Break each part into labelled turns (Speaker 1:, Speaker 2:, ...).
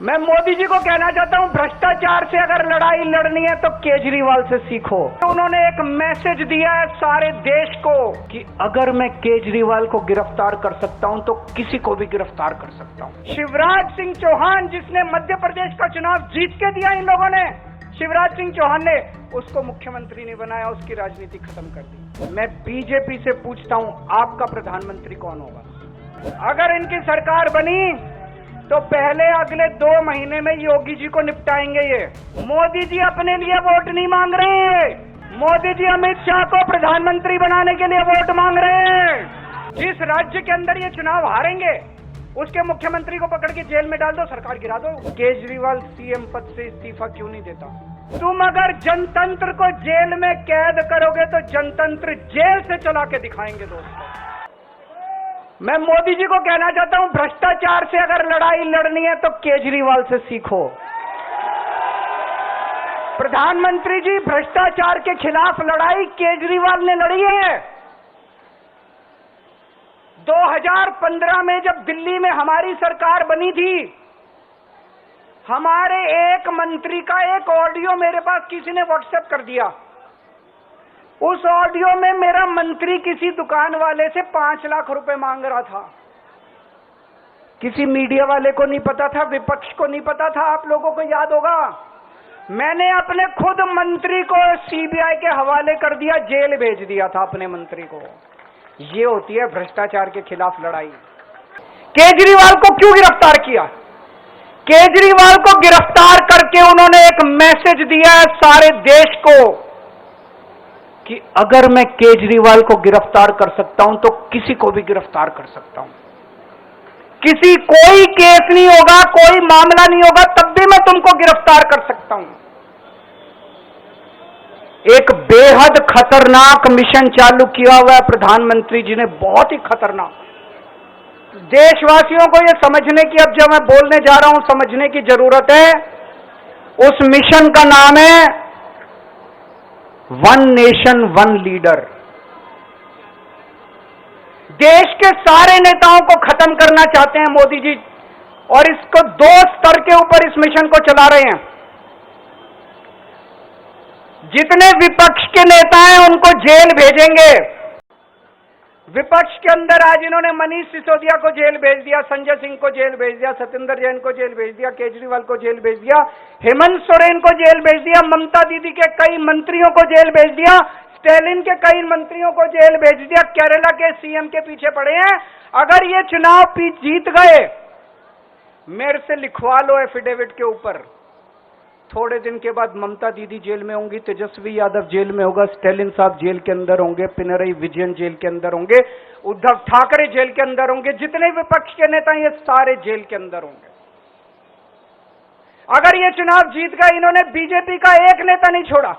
Speaker 1: मैं मोदी जी को कहना चाहता हूं, भ्रष्टाचार से अगर लड़ाई लड़नी है तो केजरीवाल से सीखो। तो उन्होंने एक मैसेज दिया है सारे देश को कि अगर मैं केजरीवाल को गिरफ्तार कर सकता हूं तो किसी को भी गिरफ्तार कर सकता हूं। शिवराज सिंह चौहान जिसने मध्य प्रदेश का चुनाव जीत के दिया इन लोगों ने, शिवराज सिंह चौहान ने उसको मुख्यमंत्री नहीं बनाया, उसकी राजनीति खत्म कर दी। मैं बीजेपी से पूछता हूं, आपका प्रधानमंत्री कौन होगा? अगर इनकी सरकार बनी तो पहले अगले 2 महीने में योगी जी को निपटाएंगे। ये मोदी जी अपने लिए वोट नहीं मांग रहे हैं, मोदी जी अमित शाह को प्रधानमंत्री बनाने के लिए वोट मांग रहे हैं। जिस राज्य के अंदर ये चुनाव हारेंगे उसके मुख्यमंत्री को पकड़ के जेल में डाल दो, सरकार गिरा दो। केजरीवाल सीएम पद से इस्तीफा क्यों नहीं देता? तुम अगर जनतंत्र को जेल में कैद करोगे तो जनतंत्र जेल से चला के दिखाएंगे। दोस्तों, मैं मोदी जी को कहना चाहता हूं, भ्रष्टाचार से अगर लड़ाई लड़नी है तो केजरीवाल से सीखो। प्रधानमंत्री जी, भ्रष्टाचार के खिलाफ लड़ाई केजरीवाल ने लड़ी है। 2015 में जब दिल्ली में हमारी सरकार बनी थी, हमारे एक मंत्री का एक ऑडियो मेरे पास किसी ने व्हाट्सएप कर दिया। उस ऑडियो में मेरा मंत्री किसी दुकान वाले से 5 लाख रुपए मांग रहा था। किसी मीडिया वाले को नहीं पता था, विपक्ष को नहीं पता था। आप लोगों को याद होगा, मैंने अपने खुद मंत्री को सीबीआई के हवाले कर दिया, जेल भेज दिया था अपने मंत्री को। ये होती है भ्रष्टाचार के खिलाफ लड़ाई। केजरीवाल को क्यों गिरफ्तार किया? केजरीवाल को गिरफ्तार करके उन्होंने एक मैसेज दिया है सारे देश को कि अगर मैं केजरीवाल को गिरफ्तार कर सकता हूं तो किसी को भी गिरफ्तार कर सकता हूं। कोई केस नहीं होगा, कोई मामला नहीं होगा, तब भी मैं तुमको गिरफ्तार कर सकता हूं। एक बेहद खतरनाक मिशन चालू किया हुआ है प्रधानमंत्री जी ने, बहुत ही खतरनाक। देशवासियों को यह समझने की, अब जब मैं बोलने जा रहा हूं, समझने की जरूरत है। उस मिशन का नाम है वन नेशन वन लीडर। देश के सारे नेताओं को खत्म करना चाहते हैं मोदी जी, और इसको 2 स्तर के ऊपर इस मिशन को चला रहे हैं। जितने विपक्ष के नेता हैं उनको जेल भेजेंगे। विपक्ष के अंदर आज इन्होंने मनीष सिसोदिया को जेल भेज दिया, संजय सिंह को जेल भेज दिया, सत्येंद्र जैन को जेल भेज दिया, केजरीवाल को जेल भेज दिया, हेमंत सोरेन को जेल भेज दिया, ममता दीदी के कई मंत्रियों को जेल भेज दिया, स्टैलिन के कई मंत्रियों को जेल भेज दिया, केरला के सीएम के पीछे पड़े हैं। अगर ये चुनाव जीत गए, मेरे से लिखवा लो एफिडेविट के ऊपर, थोड़े दिन के बाद ममता दीदी जेल में होंगी, तेजस्वी यादव जेल में होगा, स्टैलिन साहब जेल के अंदर होंगे, पिनरई विजयन जेल के अंदर होंगे, उद्धव ठाकरे जेल के अंदर होंगे, जितने विपक्ष के नेता ये सारे जेल के अंदर होंगे। अगर ये चुनाव जीत गए, इन्होंने बीजेपी का एक नेता नहीं छोड़ा।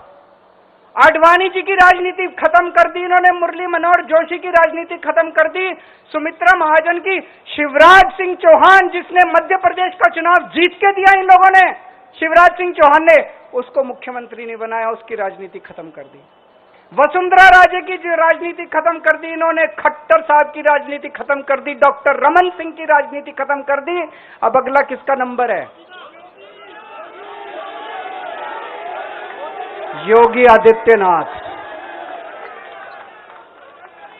Speaker 1: आडवाणी जी की राजनीति खत्म कर दी इन्होंने, मुरली मनोहर जोशी की राजनीति खत्म कर दी, सुमित्रा महाजन की। शिवराज सिंह चौहान जिसने मध्य प्रदेश का चुनाव जीत के दिया इन लोगों ने, शिवराज सिंह चौहान ने उसको मुख्यमंत्री नहीं बनाया, उसकी राजनीति खत्म कर दी। वसुंधरा राजे की राजनीति खत्म कर दी इन्होंने, खट्टर साहब की राजनीति खत्म कर दी, डॉक्टर रमन सिंह की राजनीति खत्म कर दी। अब अगला किसका नंबर है? योगी आदित्यनाथ।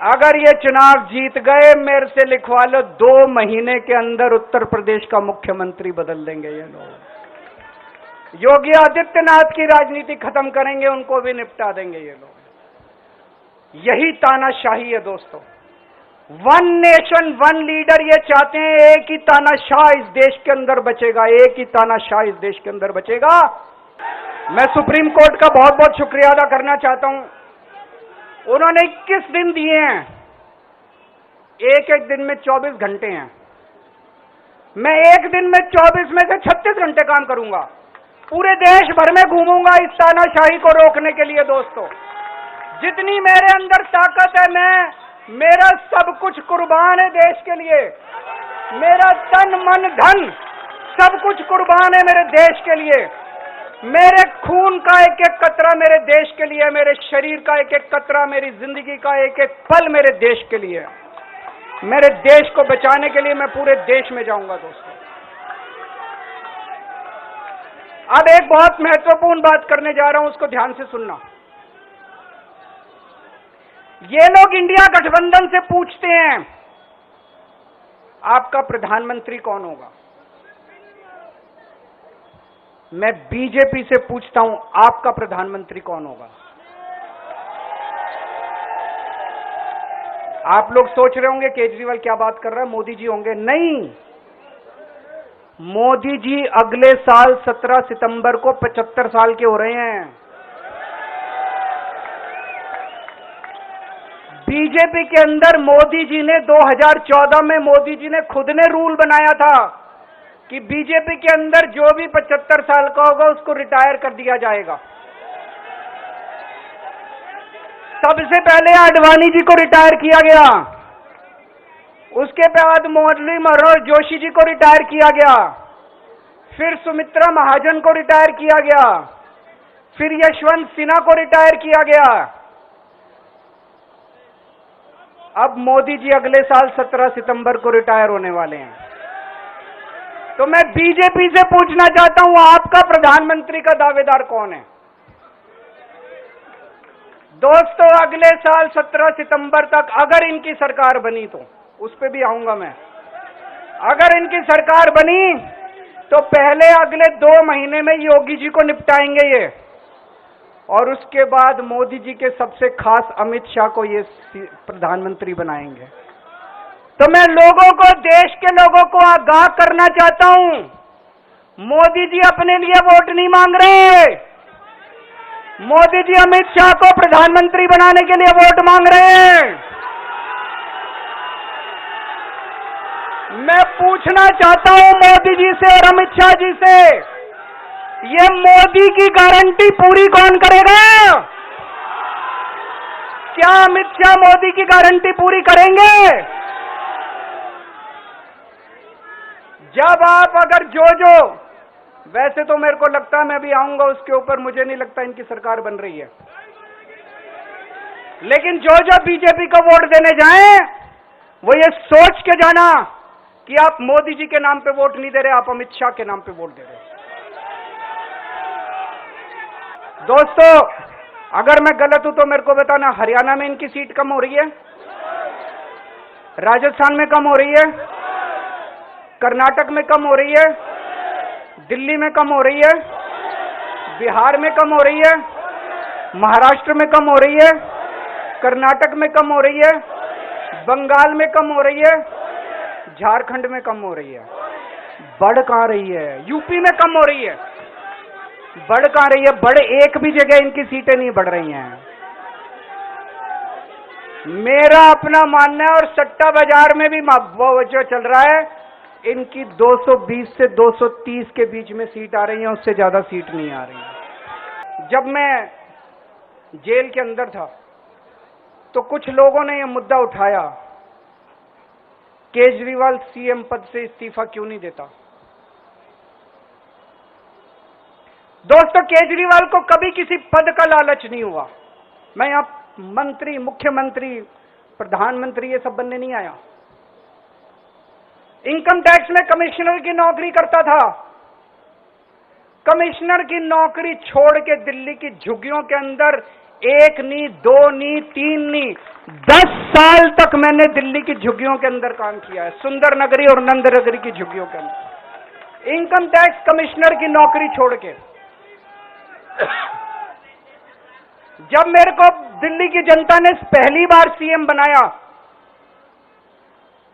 Speaker 1: अगर ये चुनाव जीत गए, मेरे से लिखवा लो, 2 महीने के अंदर उत्तर प्रदेश का मुख्यमंत्री बदल देंगे ये लोग। योगी आदित्यनाथ की राजनीति खत्म करेंगे, उनको भी निपटा देंगे ये लोग। यही तानाशाही है दोस्तों। वन नेशन वन लीडर ये चाहते हैं, एक ही तानाशाह इस देश के अंदर बचेगा, एक ही तानाशाह इस देश के अंदर बचेगा। मैं सुप्रीम कोर्ट का बहुत बहुत शुक्रिया अदा करना चाहता हूं। उन्होंने 21 दिन दिए हैं, एक दिन में 24 घंटे हैं। मैं एक दिन में 24 में से 36 घंटे काम करूंगा, पूरे देश भर में घूमूंगा इस तानाशाही को रोकने के लिए। दोस्तों, जितनी मेरे अंदर ताकत है, मेरा सब कुछ कुर्बान है देश के लिए। मेरा तन मन धन सब कुछ कुर्बान है मेरे देश के लिए। मेरे खून का एक एक कतरा मेरे देश के लिए, मेरे शरीर का एक एक कतरा, मेरी जिंदगी का एक एक पल मेरे देश के लिए। मेरे देश को बचाने के लिए मैं पूरे देश में जाऊंगा। दोस्तों, अब एक बहुत महत्वपूर्ण बात करने जा रहा हूं, उसको ध्यान से सुनना। ये लोग इंडिया गठबंधन से पूछते हैं आपका प्रधानमंत्री कौन होगा। मैं बीजेपी से पूछता हूं आपका प्रधानमंत्री कौन होगा। आप लोग सोच रहे होंगे केजरीवाल क्या बात कर रहा है, मोदी जी होंगे। नहीं, मोदी जी अगले साल 17 सितंबर को 75 साल के हो रहे हैं। बीजेपी के अंदर मोदी जी ने 2014 में मोदी जी ने खुद ने रूल बनाया था कि बीजेपी के अंदर जो भी 75 साल का होगा उसको रिटायर कर दिया जाएगा। सबसे पहले आडवाणी जी को रिटायर किया गया, उसके बाद मुरली मनोहर जोशी जी को रिटायर किया गया, फिर सुमित्रा महाजन को रिटायर किया गया, फिर यशवंत सिन्हा को रिटायर किया गया। अब मोदी जी अगले साल 17 सितंबर को रिटायर होने वाले हैं। तो मैं बीजेपी से पूछना चाहता हूं आपका प्रधानमंत्री का दावेदार कौन है। दोस्तों, अगले साल 17 सितंबर तक अगर इनकी सरकार बनी, तो उस पे भी आऊंगा मैं, अगर इनकी सरकार बनी तो पहले अगले 2 महीने में योगी जी को निपटाएंगे ये, और उसके बाद मोदी जी के सबसे खास अमित शाह को ये प्रधानमंत्री बनाएंगे। तो मैं लोगों को, देश के लोगों को आगाह करना चाहता हूं, मोदी जी अपने लिए वोट नहीं मांग रहे, मोदी जी अमित शाह को प्रधानमंत्री बनाने के लिए वोट मांग रहे हैं। मैं पूछना चाहता हूं मोदी जी से और अमित शाह जी से, ये मोदी की गारंटी पूरी कौन करेगा? क्या अमित शाह मोदी की गारंटी पूरी करेंगे? जब आप अगर जो वैसे तो मेरे को लगता है मैं भी आऊंगा उसके ऊपर, मुझे नहीं लगता इनकी सरकार बन रही है, लेकिन जो बीजेपी को वोट देने जाएं वो ये सोच के जाना कि आप मोदी जी के नाम पे वोट नहीं दे रहे, आप अमित शाह के नाम पे वोट दे रहे हैं। दोस्तों, अगर मैं गलत हूं तो मेरे को बताना, हरियाणा में इनकी सीट कम हो रही है, राजस्थान में कम हो रही है, कर्नाटक में कम हो रही है, दिल्ली में कम हो रही है, बिहार में कम हो रही है, महाराष्ट्र में कम हो रही है, कर्नाटक में कम हो रही है, बंगाल में कम हो रही है, झारखंड में कम हो रही है। बढ़ कहां रही है? यूपी में कम हो रही है, बढ़ कहां रही है? बढ़ एक भी जगह इनकी सीटें नहीं बढ़ रही हैं। मेरा अपना मानना है, और सट्टा बाजार में भी वो जो चल रहा है, इनकी 220 से 230 के बीच में सीट आ रही है, उससे ज्यादा सीट नहीं आ रही है। जब मैं जेल के अंदर था तो कुछ लोगों ने यह मुद्दा उठाया, केजरीवाल सीएम पद से इस्तीफा क्यों नहीं देता। दोस्तों, केजरीवाल को कभी किसी पद का लालच नहीं हुआ। मैं यहां मंत्री, मुख्यमंत्री, प्रधानमंत्री ये सब बनने नहीं आया। इनकम टैक्स में कमिश्नर की नौकरी करता था, कमिश्नर की नौकरी छोड़ के दिल्ली की झुग्गियों के अंदर 1 नहीं, 2 नहीं, 3 नहीं, 10 साल तक मैंने दिल्ली की झुग्गियों के अंदर काम किया है, सुंदर नगरी और नंद नगरी की झुग्गियों के अंदर, इनकम टैक्स कमिश्नर की नौकरी छोड़ के। जब मेरे को दिल्ली की जनता ने पहली बार सीएम बनाया,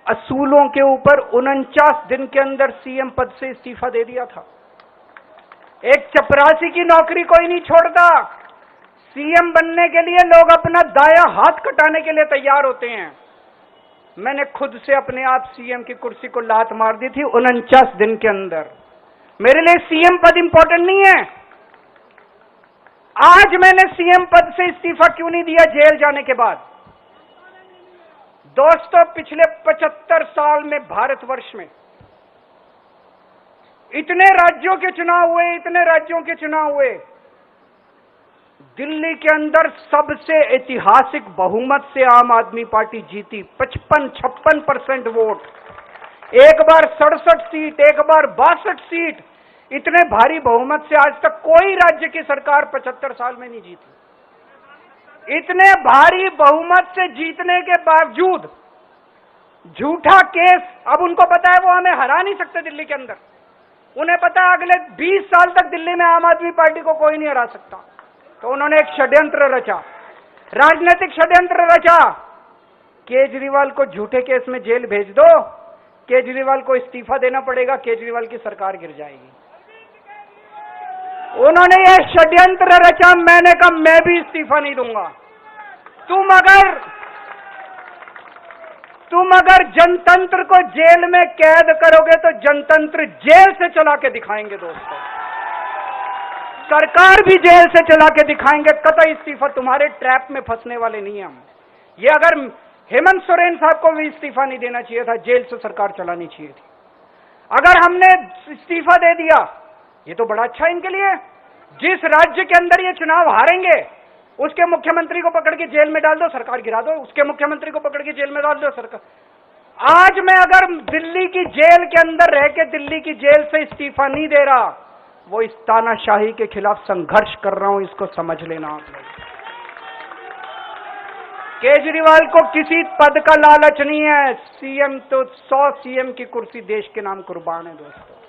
Speaker 1: असूलों के ऊपर 49 दिन के अंदर सीएम पद से इस्तीफा दे दिया था। एक चपरासी की नौकरी कोई नहीं छोड़ता। सीएम बनने के लिए लोग अपना दायां हाथ कटाने के लिए तैयार होते हैं। मैंने खुद से अपने आप सीएम की कुर्सी को लात मार दी थी 49 दिन के अंदर। मेरे लिए सीएम पद इंपॉर्टेंट नहीं है। आज मैंने सीएम पद से इस्तीफा क्यों नहीं दिया जेल जाने के बाद? दोस्तों, पिछले 75 साल में भारतवर्ष में इतने राज्यों के चुनाव हुए, इतने राज्यों के चुनाव हुए, दिल्ली के अंदर सबसे ऐतिहासिक बहुमत से आम आदमी पार्टी जीती, 55-56% वोट। एक बार 67 सीट, एक बार 62 सीट, इतने भारी बहुमत से आज तक कोई राज्य की सरकार 75 साल में नहीं जीती। इतने भारी बहुमत से जीतने के बावजूद झूठा केस, अब उनको पता है वो हमें हरा नहीं सकते दिल्ली के अंदर। उन्हें पता है अगले 20 साल तक दिल्ली में आम आदमी पार्टी को कोई नहीं हरा सकता। तो उन्होंने एक षड्यंत्र रचा, राजनीतिक षड्यंत्र रचा। केजरीवाल को झूठे केस में जेल भेज दो, केजरीवाल को इस्तीफा देना पड़ेगा, केजरीवाल की सरकार गिर जाएगी। उन्होंने ये षड्यंत्र रचा। मैंने कहा मैं भी इस्तीफा नहीं दूंगा। तुम अगर जनतंत्र को जेल में कैद करोगे तो जनतंत्र जेल से चला के दिखाएंगे दोस्तों। सरकार भी जेल से चला के दिखाएंगे। कतई इस्तीफा, तुम्हारे ट्रैप में फंसने वाले नहीं हम। ये अगर हेमंत सोरेन साहब को भी इस्तीफा नहीं देना चाहिए था, जेल से सरकार चलानी चाहिए थी। अगर हमने इस्तीफा दे दिया, ये तो बड़ा अच्छा इनके लिए। जिस राज्य के अंदर ये चुनाव हारेंगे उसके मुख्यमंत्री को पकड़ के जेल में डाल दो, सरकार गिरा दो। उसके मुख्यमंत्री को पकड़ के जेल में डाल दो, सरकार। आज मैं अगर दिल्ली की जेल के अंदर रह के दिल्ली की जेल से इस्तीफा नहीं दे रहा, वो इस तानाशाही के खिलाफ संघर्ष कर रहा हूं, इसको समझ लेना आप लोग। केजरीवाल को किसी पद का लालच नहीं है। सीएम तो 100 सीएम की कुर्सी देश के नाम कुर्बान है दोस्तों।